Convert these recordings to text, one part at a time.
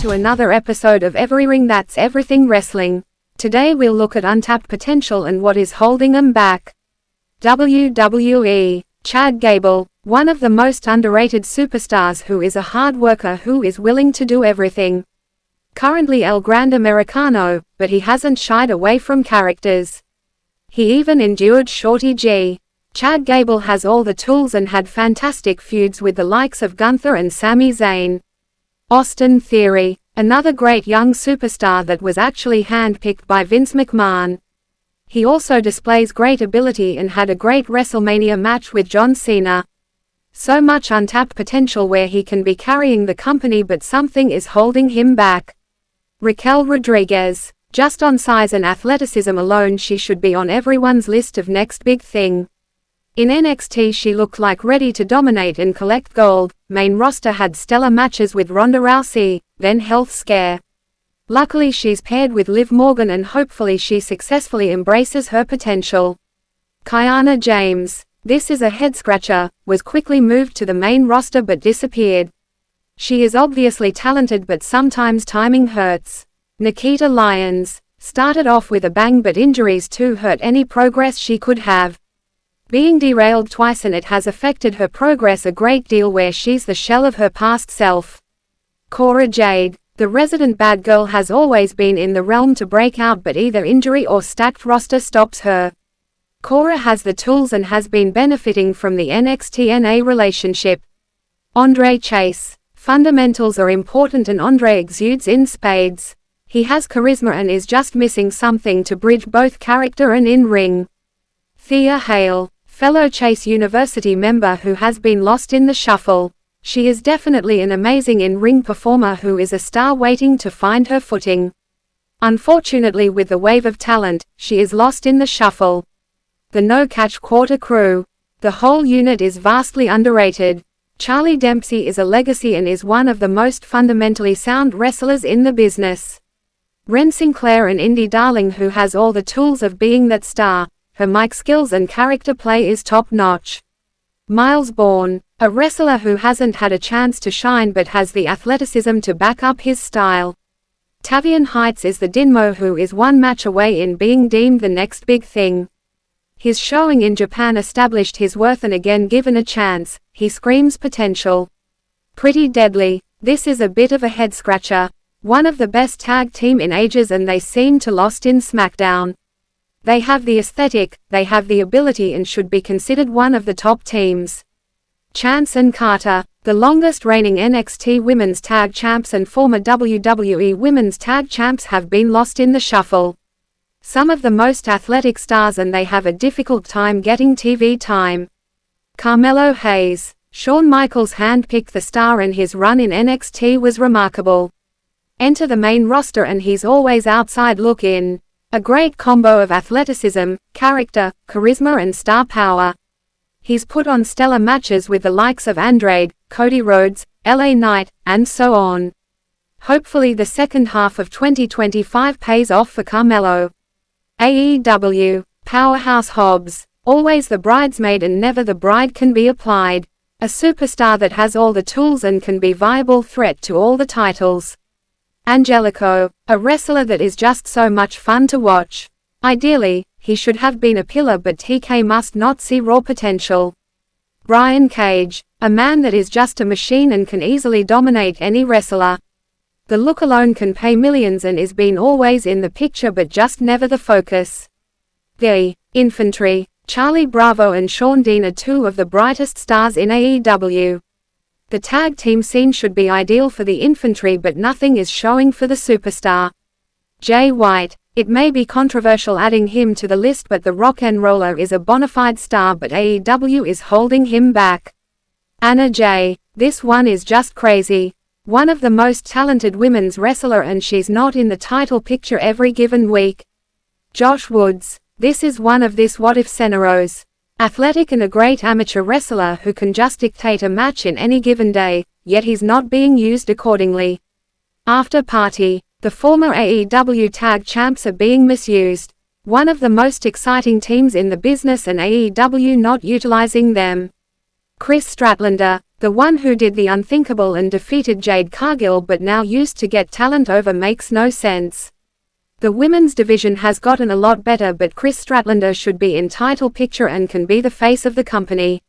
to another episode of EveryRing, that's everything wrestling. Today we'll look at untapped potential and what is holding them back. WWE. Chad Gable, one of the most underrated superstars who is a hard worker who is willing to do everything. Currently El Grande Americano, but he hasn't shied away from characters. He even endured Shorty G. Chad Gable has all the tools and had fantastic feuds with the likes of Gunther and Sami Zayn. Austin Theory, another great young superstar that was actually handpicked by Vince McMahon. He also displays great ability and had a great WrestleMania match with John Cena. So much untapped potential where he can be carrying the company, but something is holding him back. Raquel Rodriguez, just on size and athleticism alone she should be on everyone's list of next big thing. In NXT she looked like ready to dominate and collect gold. Main roster had stellar matches with Ronda Rousey, then health scare. Luckily she's paired with Liv Morgan and hopefully she successfully embraces her potential. Kiana James, this is a head-scratcher, was quickly moved to the main roster but disappeared. She is obviously talented but sometimes timing hurts. Nikita Lyons, started off with a bang but injuries too hurt any progress she could have. Being derailed twice and it has affected her progress a great deal where she's the shell of her past self. Cora Jade, the resident bad girl has always been in the realm to break out but either injury or stacked roster stops her. Cora has the tools and has been benefiting from the NXT-TNA relationship. Andre Chase, fundamentals are important and Andre exudes in spades. He has charisma and is just missing something to bridge both character and in-ring. Thea Hale, fellow Chase University member who has been lost in the shuffle. She is definitely an amazing in-ring performer who is a star waiting to find her footing. Unfortunately with the wave of talent, she is lost in the shuffle. The no-catch quarter crew. The whole unit is vastly underrated. Charlie Dempsey is a legacy and is one of the most fundamentally sound wrestlers in the business. Ren Sinclair, an indie darling who has all the tools of being that star. Her mic skills and character play is top-notch. Miles Bourne, a wrestler who hasn't had a chance to shine but has the athleticism to back up his style. Tavian Heights is the Dinmo who is one match away in being deemed the next big thing. His showing in Japan established his worth and again given a chance, he screams potential. Pretty Deadly, this is a bit of a head-scratcher. One of the best tag team in ages and they seem to lost in SmackDown. They have the aesthetic, they have the ability and should be considered one of the top teams. Chance and Carter, the longest reigning NXT Women's Tag Champs and former WWE Women's Tag Champs have been lost in the shuffle. Some of the most athletic stars and they have a difficult time getting TV time. Carmelo Hayes, Shawn Michaels handpicked the star and his run in NXT was remarkable. Enter the main roster and he's always outside look in. A great combo of athleticism, character, charisma and star power. He's put on stellar matches with the likes of Andrade, Cody Rhodes, LA Knight, and so on. Hopefully the second half of 2025 pays off for Carmelo. AEW, Powerhouse Hobbs, always the bridesmaid and never the bride can be applied. A superstar that has all the tools and can be viable threat to all the titles. Angelico, a wrestler that is just so much fun to watch. Ideally, he should have been a pillar but TK must not see raw potential. Brian Cage, a man that is just a machine and can easily dominate any wrestler. The look alone can pay millions and is been always in the picture but just never the focus. The Infantry, Charlie Bravo and Shawn Dean are two of the brightest stars in AEW. The tag team scene should be ideal for the Infantry but nothing is showing for the superstar. Jay White, it may be controversial adding him to the list but the Rock and Roller is a bona fide star but AEW is holding him back. Anna Jay, this one is just crazy. One of the most talented women's wrestler and she's not in the title picture every given week. Josh Woods, this is one of this what if scenarios. Athletic and a great amateur wrestler who can just dictate a match in any given day, yet he's not being used accordingly. After Party, the former AEW tag champs are being misused. One of the most exciting teams in the business and AEW not utilizing them. Chris Statlander, The one who did the unthinkable and defeated Jade Cargill but now used to get talent over makes no sense. The women's division has gotten a lot better, but Chris Statlander should be in title picture and can be the face of the company.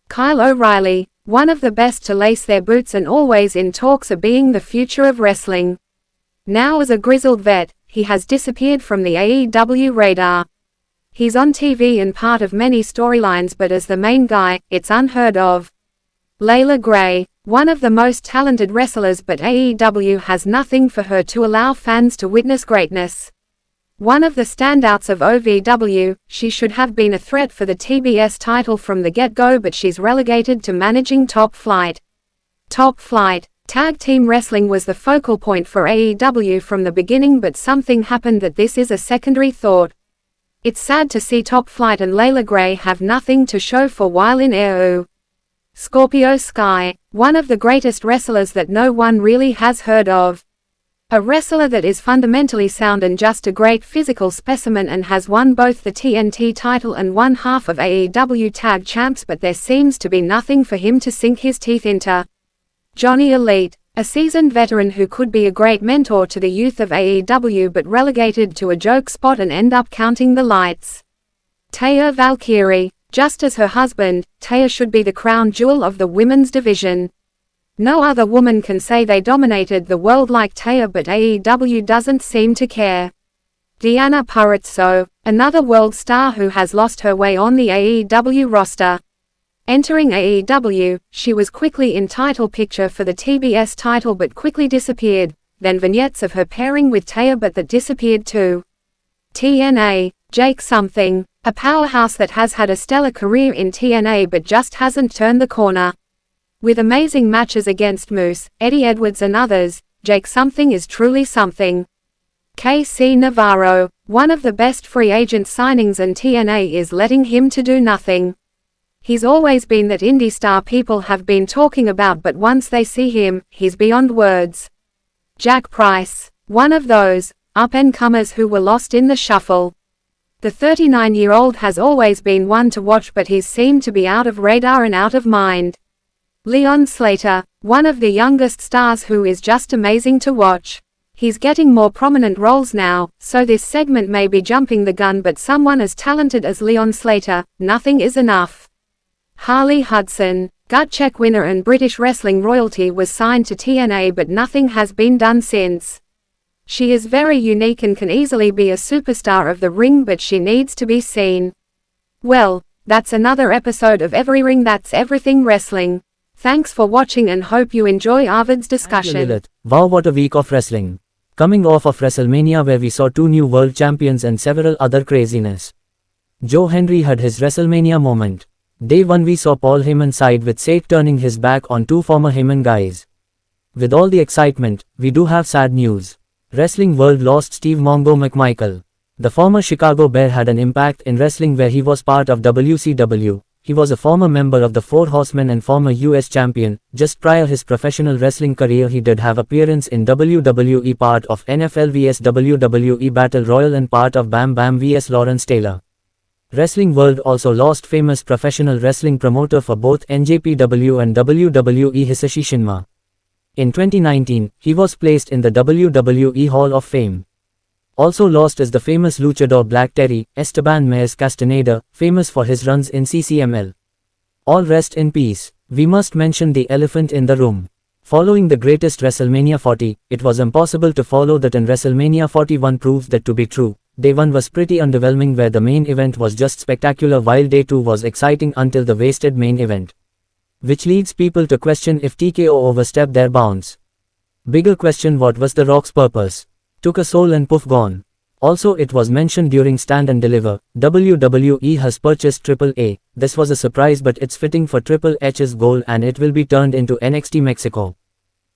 Kyle O'Reilly, one of the best to lace their boots and always in talks of being the future of wrestling. Now as a grizzled vet, he has disappeared from the AEW radar. He's on TV and part of many storylines, but as the main guy, it's unheard of. Layla Gray, one of the most talented wrestlers, but AEW has nothing for her to allow fans to witness greatness. One of the standouts of OVW, she should have been a threat for the TBS title from the get-go, but she's relegated to managing Top Flight. Top Flight Tag Team Wrestling was the focal point for AEW from the beginning, but something happened that this is a secondary thought. It's sad to see Top Flight and Layla Gray have nothing to show for while in AEW. Scorpio Sky, one of the greatest wrestlers that no one really has heard of. A wrestler that is fundamentally sound and just a great physical specimen, and has won both the TNT title and one half of AEW Tag Champs, but there seems to be nothing for him to sink his teeth into. Johnny Elite, a seasoned veteran who could be a great mentor to the youth of AEW but relegated to a joke spot and end up counting the lights. Lyra Valkaria, just as her husband, Taya should be the crown jewel of the women's division. No other woman can say they dominated the world like Taya, but AEW doesn't seem to care. Deanna Purrazzo, another world star who has lost her way on the AEW roster. Entering AEW, she was quickly in title picture for the TBS title but quickly disappeared, then vignettes of her pairing with Taya, but that disappeared too. TNA, Jake Something, a powerhouse that has had a stellar career in TNA but just hasn't turned the corner. With amazing matches against Moose, Eddie Edwards and others, Jake Something is truly something. KC Navarro, one of the best free agent signings, and TNA is letting him to do nothing. He's always been that indie star people have been talking about, but once they see him, he's beyond words. Jack Price, one of those up-and-comers who were lost in the shuffle. The 39-year-old has always been one to watch, but he's seemed to be out of radar and out of mind. Leon Slater, one of the youngest stars who is just amazing to watch. He's getting more prominent roles now, so this segment may be jumping the gun, but someone as talented as Leon Slater, nothing is enough. Harley Hudson, gut check winner and British wrestling royalty, was signed to TNA but nothing has been done since. She is very unique and can easily be a superstar of the ring, but she needs to be seen. Well, that's another episode of EveryRing. That's everything wrestling. Thanks for watching and hope you enjoy Arvid's discussion. Wow, what a week of wrestling. Coming off of WrestleMania, where we saw 2 new world champions and several other craziness. Joe Hendry had his WrestleMania moment. Day 1 we saw Paul Heyman side with Seth turning his back on 2 former Heyman guys. With all the excitement, we do have sad news. Wrestling world lost Steve Mongo McMichael. The former Chicago Bear had an impact in wrestling where he was part of WCW. He was a former member of the Four Horsemen and former US champion. Just prior his professional wrestling career, he did have appearance in WWE, part of NFL vs WWE Battle Royal and part of Bam Bam vs Lawrence Taylor. Wrestling world also lost famous professional wrestling promoter for both NJPW and WWE Hisashi Shinma. In 2019, he was placed in the WWE Hall of Fame. Also lost is the famous luchador Black Terry, Esteban Mares Castaneda, famous for his runs in CCML. All rest in peace. We must mention the elephant in the room. Following the greatest WrestleMania 40, it was impossible to follow that, and WrestleMania 41 proves that to be true. Day 1 was pretty underwhelming, where the main event was just spectacular, while Day 2 was exciting until the wasted main event. Which leads people to question if TKO overstepped their bounds. Bigger question, what was The Rock's purpose? Took a soul and poof, gone. Also, it was mentioned during Stand and Deliver, WWE has purchased AAA. This was a surprise, but it's fitting for Triple H's goal, and it will be turned into NXT Mexico.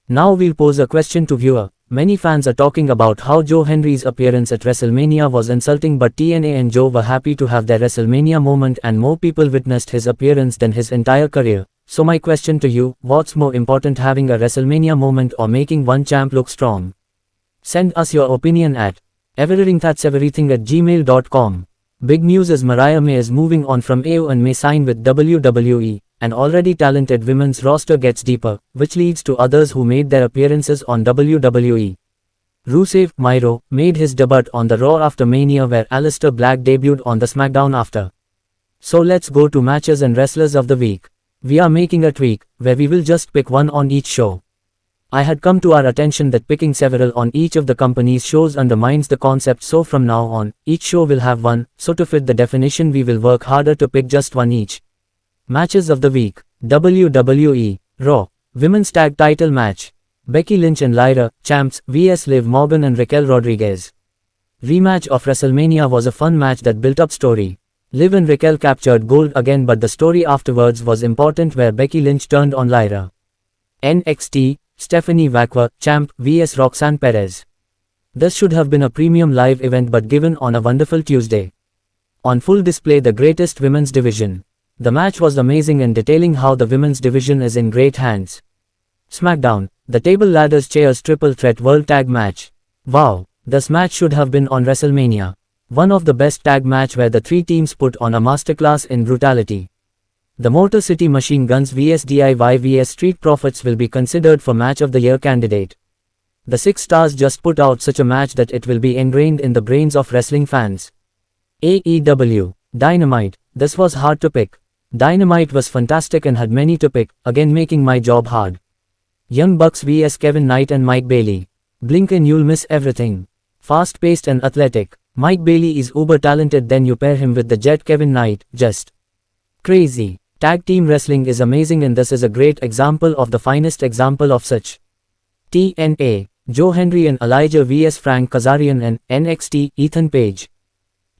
Now we'll pose a question to viewer. Many fans are talking about how Joe Hendry's appearance at WrestleMania was insulting, but TNA and Joe were happy to have their WrestleMania moment, and more people witnessed his appearance than his entire career. So my question to you, what's more important, having a WrestleMania moment or making one champ look strong? Send us your opinion at everything@gmail.com. Big news is Mariah May is moving on from AEW and may sign with WWE. an already talented women's roster gets deeper, which leads to others who made their appearances on WWE. Rusev, Miro, made his debut on the Raw after Mania where Alester Black debuted on the SmackDown after. So let's go to matches and wrestlers of the week. We are making a tweak, where we will just pick one on each show. I had come to our attention that picking several on each of the company's shows undermines the concept, so from now on, each show will have one, so to fit the definition we will work harder to pick just one each. Matches of the week. WWE, Raw, Women's Tag Title Match. Becky Lynch and Lyra, champs, vs Liv Morgan and Raquel Rodriguez. Rematch of WrestleMania was a fun match that built up story. Liv and Raquel captured gold again, but the story afterwards was important where Becky Lynch turned on Lyra. NXT, Stephanie Vacqua, champ, vs Roxanne Perez. This should have been a premium live event but given on a wonderful Tuesday. On full display the greatest women's division. The match was amazing and detailing how the women's division is in great hands. SmackDown, the Table Ladders Chairs Triple Threat World Tag Match. Wow, this match should have been on WrestleMania. One of the best tag match where the three teams put on a masterclass in brutality. The Motor City Machine Guns vs DIY vs Street Profits will be considered for Match of the Year candidate. The 6 stars just put out such a match that it will be ingrained in the brains of wrestling fans. AEW, Dynamite, this was hard to pick. Dynamite was fantastic and had many to pick, again making my job hard. Young Bucks vs Kevin Knight and Mike Bailey. Blink and you'll miss everything. Fast-paced and athletic. Mike Bailey is uber talented, then you pair him with the Jet Kevin Knight, just crazy. Tag team wrestling is amazing and this is a great example of the finest example of such. TNA, Joe Hendry and Elijah vs Frank Kazarian and NXT, Ethan Page.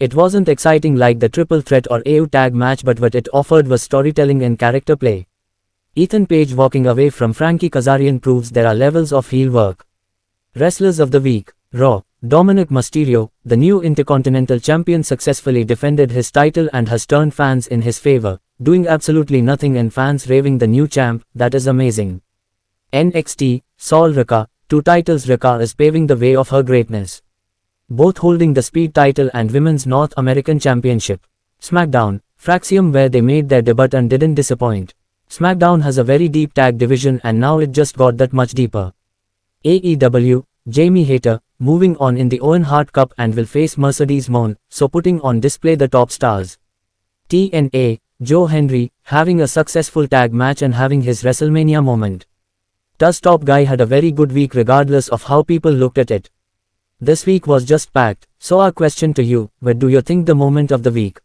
It wasn't exciting like the Triple Threat or AU tag match, but what it offered was storytelling and character play. Ethan Page walking away from Frankie Kazarian proves there are levels of heel work. Wrestlers of the week. Raw, Dominic Mysterio, the new Intercontinental Champion, successfully defended his title and has turned fans in his favor, doing absolutely nothing and fans raving the new champ. That is amazing. NXT, Sol Rika, 2 titles. Rika is paving the way of her greatness. Both holding the Speed title and Women's North American Championship. SmackDown, Fraxium, where they made their debut and didn't disappoint. SmackDown has a very deep tag division and now it just got that much deeper. AEW, Jaimie Hayter, moving on in the Owen Hart Cup and will face Mercedes Moné, so putting on display the top stars. TNA, Joe Hendry, having a successful tag match and having his WrestleMania moment. Tuz Top Guy had a very good week regardless of how people looked at it. This week was just packed, so our question to you, what do you think the moment of the week?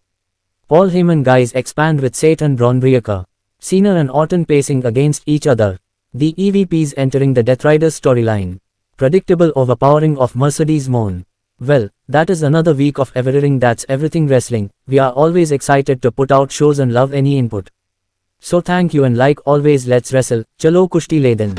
Paul Heyman guys expand with Satan Bron Breakker. Cena and Orton pacing against each other. The EVPs entering the Deathriders storyline. Predictable overpowering of Mercedes Moné. Well, that is another week of EveryRing. That's everything wrestling. We are always excited to put out shows and love any input. So thank you and like always, let's wrestle. Chalo kushti le din.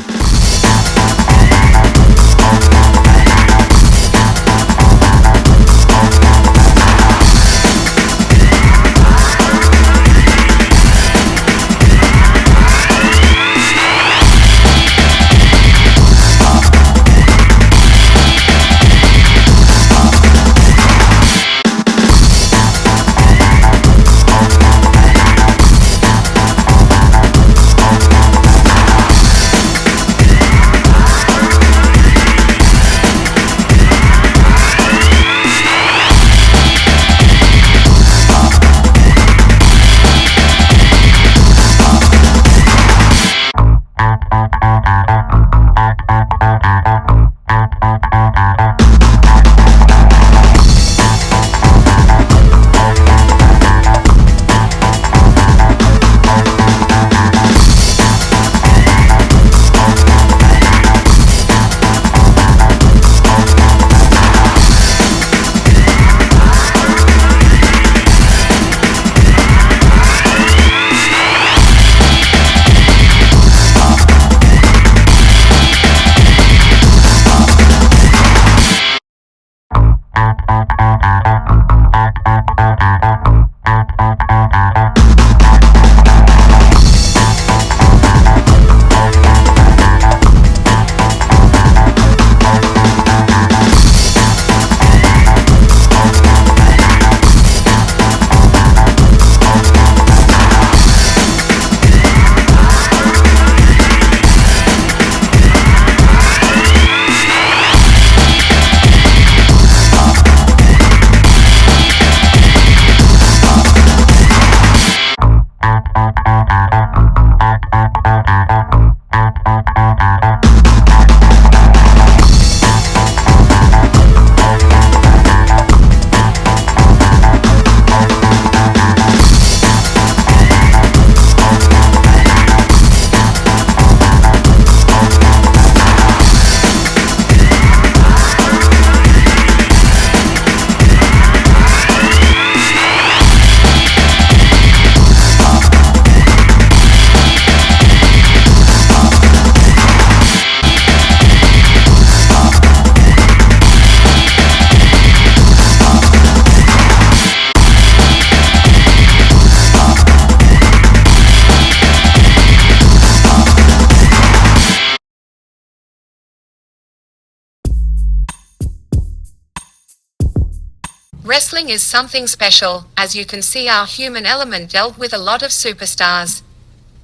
Wrestling is something special, as you can see our human element dealt with a lot of superstars.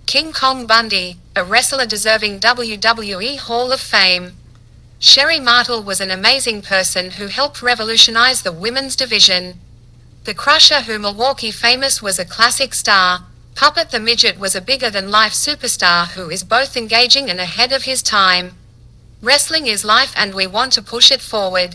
King Kong Bundy, a wrestler deserving WWE Hall of Fame. Sherry Martel was an amazing person who helped revolutionize the women's division. The Crusher, who Milwaukee famous, was a classic star. Puppet the Midget was a bigger-than-life superstar who is both engaging and ahead of his time. Wrestling is life and we want to push it forward.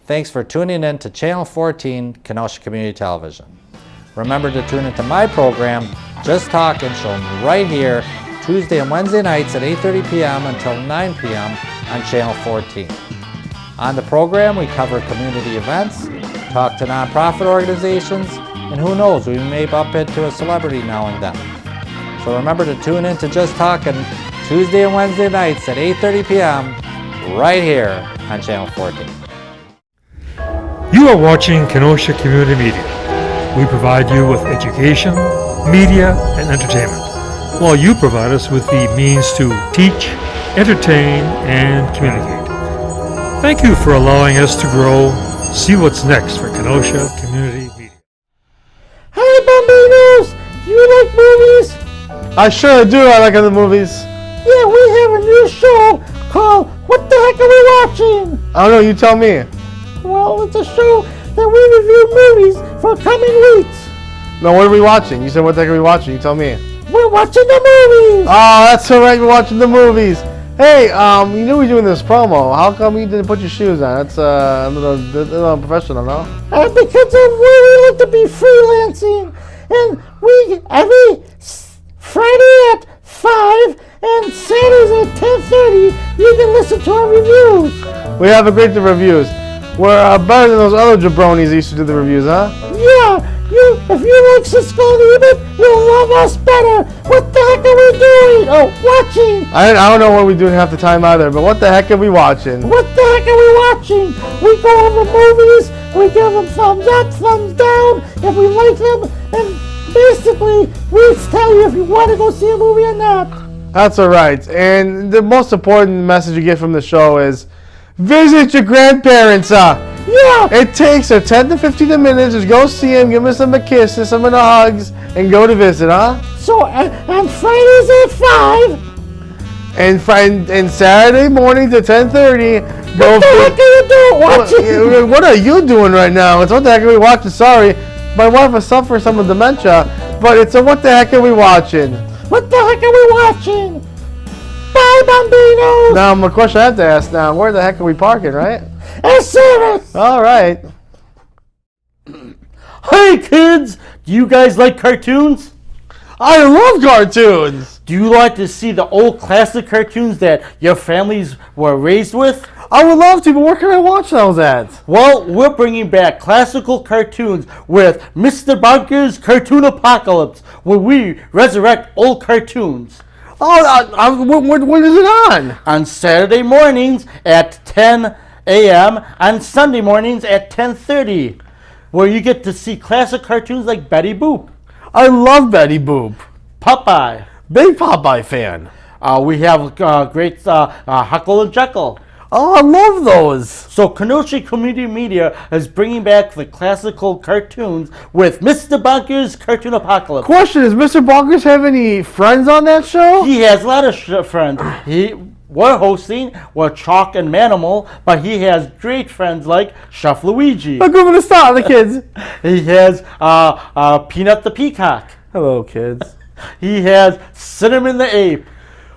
Thanks for tuning in to Channel 14, Kenosha Community Television. Remember to tune into my program, Just Talkin', shown right here, Tuesday and Wednesday nights at 8:30 p.m. until 9 p.m. on Channel 14. On the program, we cover community events, talk to nonprofit organizations, and who knows, we may bump into a celebrity now and then. So remember to tune in to Just Talkin' Tuesday and Wednesday nights at 8:30 p.m. right here on Channel 14. You are watching Kenosha Community Media. We provide you with education, media, and entertainment, while you provide us with the means to teach, entertain, and communicate. Thank you for allowing us to grow. See what's next for Kenosha Community Media. Hey, Bambinos! Do you like movies? I sure do. I like other movies. Yeah, we have a new show called What the Heck Are We Watching? I don't know. You tell me. Well, it's a show that we review movies for coming weeks. No, what are we watching? You said what the heck are we watching? You tell me. We're watching the movies! Oh, that's all right. We're watching the movies. Hey, you knew we were doing this promo. How come you didn't put your shoes on? That's a little unprofessional, no? Because we like to be freelancing. And we, every Friday at 5 and Saturdays at 10:30, you can listen to our reviews. We have a great reviews. We're better than those other jabronis that used to do the reviews, huh? Yeah, if you like Cisco and Ebert, you'll love us better. What the heck are we doing? Oh, watching. I don't know what we're doing half the time either, but what the heck are we watching? What the heck are we watching? We go over movies, we give them thumbs up, thumbs down, if we like them, and basically, we tell you if you want to go see a movie or not. That's all right. And the most important message you get from the show is, visit your grandparents, Yeah. It takes 10 to 15 minutes. Just go see them, give them a kiss and some of the hugs, and go to visit, huh? So, on Fridays at 5. And Saturday mornings at 10:30. What the heck are you doing watching? What are you doing right now? It's what the heck are we watching? Sorry, my wife has suffered some of dementia, but it's a what the heck are we watching? What the heck are we watching? Bye, Bambinos! Now, my question I have to ask now, where the heck are we parking, right? Service! All right. Hey kids, do you guys like cartoons? I love cartoons! Do you like to see the old classic cartoons that your families were raised with? I would love to, but where can I watch those at? Well, we're bringing back classical cartoons with Mr. Bunker's Cartoon Apocalypse, where we resurrect old cartoons. Oh, when is it on? On Saturday mornings at 10 a.m. and Sunday mornings at 10:30, where you get to see classic cartoons like Betty Boop. I love Betty Boop. Popeye. Big Popeye fan. We have great Huckle and Jekyll. Oh, I love those. So Kenosha Community Media is bringing back the classical cartoons with Mr. Bunker's Cartoon Apocalypse. Question, does Mr. Bonkers have any friends on that show? He has a lot of friends. We're hosting with Chalk and Manimal, but he has great friends like Chef Luigi. Look over the start, the kids. He has Peanut the Peacock. Hello, kids. He has Cinnamon the Ape.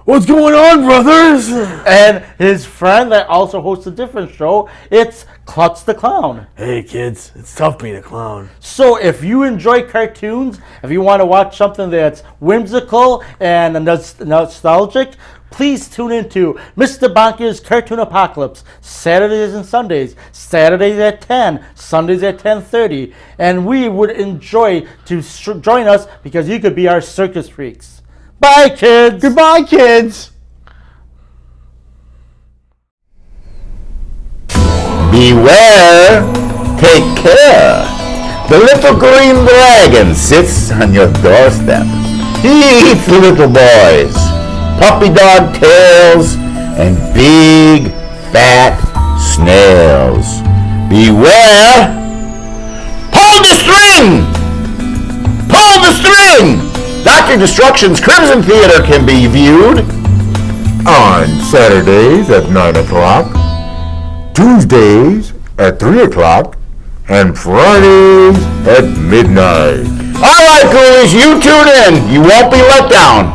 What's going on, brothers? And his friend that also hosts a different show, it's Klutz the Clown. Hey, kids, it's tough being a clown. So if you enjoy cartoons, if you want to watch something that's whimsical and nostalgic, please tune into Mr. Bonker's Cartoon Apocalypse, Saturdays and Sundays, Saturdays at 10, Sundays at 10:30. And we would enjoy to join us because you could be our circus freaks. Bye, kids. Goodbye, kids. Beware, take care. The little green dragon sits on your doorstep. He eats little boys, puppy dog tails, and big, fat snails. Beware! Pull the string! Pull the string! Dr. Destruction's Crimson Theater can be viewed on Saturdays at 9 o'clock, Tuesdays at 3 o'clock, and Fridays at midnight. All right, ghoulies, you tune in. You won't be let down.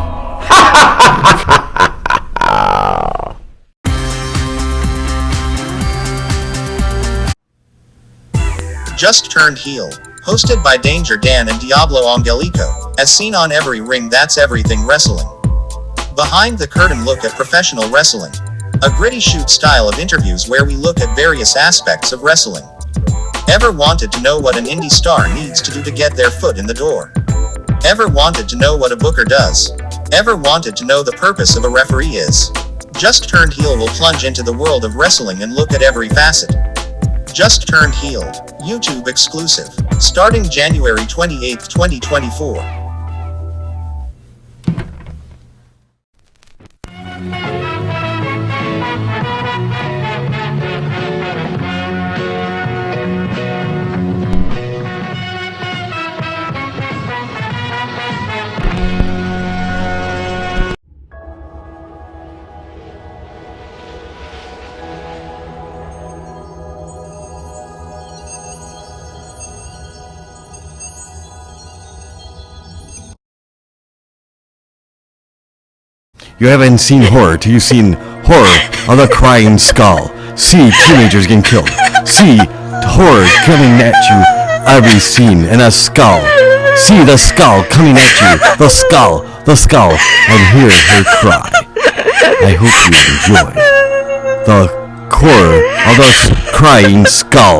Just Turned Heel, hosted by Danger Dan and Diablo Angelico, as seen on EveryRing. That's Everything Wrestling. Behind the curtain look at professional wrestling. A gritty shoot style of interviews where we look at various aspects of wrestling. Ever wanted to know what an indie star needs to do to get their foot in the door? Ever wanted to know what a booker does? Ever wanted to know the purpose of a referee is? Just Turned Heel will plunge into the world of wrestling and look at every facet. Just Turned Heel, YouTube exclusive, starting January 28, 2024. You haven't seen horror till you've seen horror of the crying skull. See teenagers getting killed. See horror coming at you every scene in a skull. See the skull coming at you. The skull, and hear her cry. I hope you enjoy the horror of the crying skull.